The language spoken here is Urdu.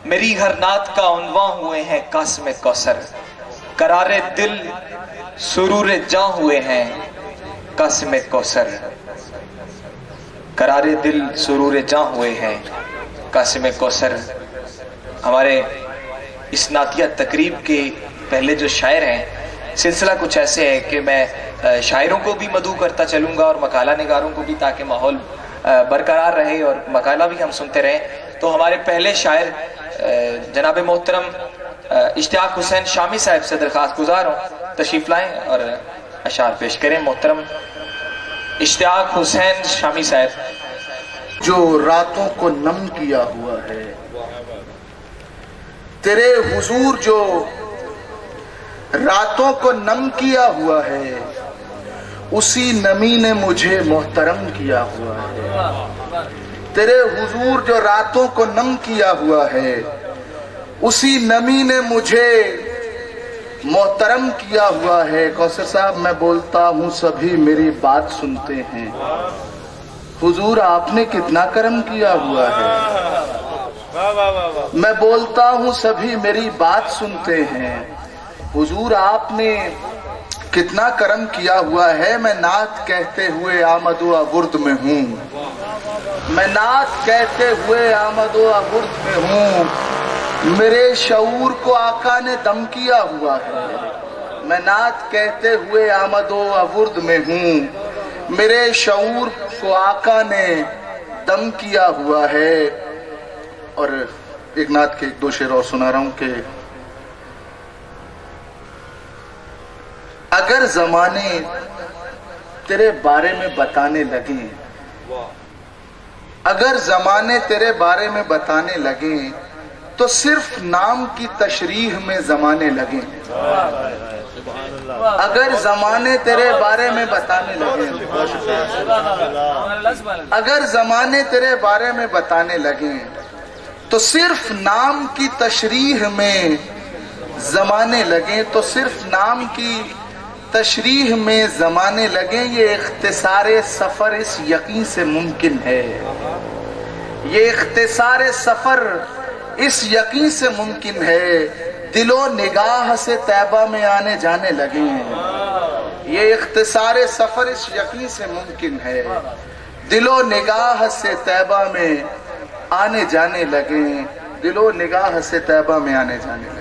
میری ہر نعت کا عنواں ہوئے ہیں قاسم کوثر، قرار دل سرور جاں ہوئے ہیں قاسم کوثر، قرار دل سرور جاں ہوئے ہیں قاسم کوثر۔ ہمارے اس نعتیہ تقریب کے پہلے جو شاعر ہیں، سلسلہ کچھ ایسے ہے کہ میں شاعروں کو بھی مدعو کرتا چلوں گا اور مقالہ نگاروں کو بھی، تاکہ ماحول برقرار رہے اور مقالہ بھی ہم سنتے رہیں۔ تو ہمارے پہلے شاعر جناب محترم اشتیاق حسین شامی صاحب سے درخواست گزار ہوں تشریف لائیں اور اشعار پیش کریں۔ محترم اشتیاق حسین شامی صاحب۔ جو راتوں کو نم کیا ہوا ہے، تیرے حضور جو راتوں کو نم کیا ہوا ہے، اسی نمی نے مجھے محترم کیا ہوا ہے۔ تیرے حضور جو راتوں کو نم کیا ہوا ہے، اسی نمی نے مجھے محترم کیا ہوا ہے۔ کوثر صاحب، میں بولتا ہوں سبھی میری بات سنتے ہیں، حضور آپ نے کتنا کرم کیا ہوا ہے۔ میں بولتا ہوں سبھی میری بات سنتے ہیں، حضور آپ نے کتنا کرم کیا ہوا ہے۔ میں نعت کہتے ہوئے آمد و آورد میں ہوں، میں نعت کہتے ہوئے آمد و آورد میں ہوں، میرے شعور کو آقا نے دم کیا ہوا ہے۔ میں نعت کہتے ہوئے آمد و آورد میں ہوں، میرے شعور کو آقا نے دم کیا ہوا ہے۔ اور ایک نعت کے ایک دو شعر اور سنا رہا ہوں کہ اگر زمانے تیرے بارے میں بتانے لگیں، اگر زمانے تیرے بارے میں بتانے لگیں، تو صرف نام کی تشریح میں زمانے لگیں۔ اگر زمانے تیرے بارے میں بتانے لگیں، اگر زمانے تیرے بارے میں بتانے لگیں، تو صرف نام کی تشریح میں زمانے لگیں، تو صرف نام کی تشریح میں زمانے لگیں۔ یہ اختصار سفر اس یقین سے ممکن ہے، یہ اختصار سفر اس یقین سے ممکن ہے، دل و نگاہ سے طیبہ میں آنے جانے لگیں۔ یہ اختصار سفر اس یقین سے ممکن ہے، دل و نگاہ سے طیبہ میں آنے جانے لگیں، دل و نگاہ سے طیبہ میں آنے جانے لگیں۔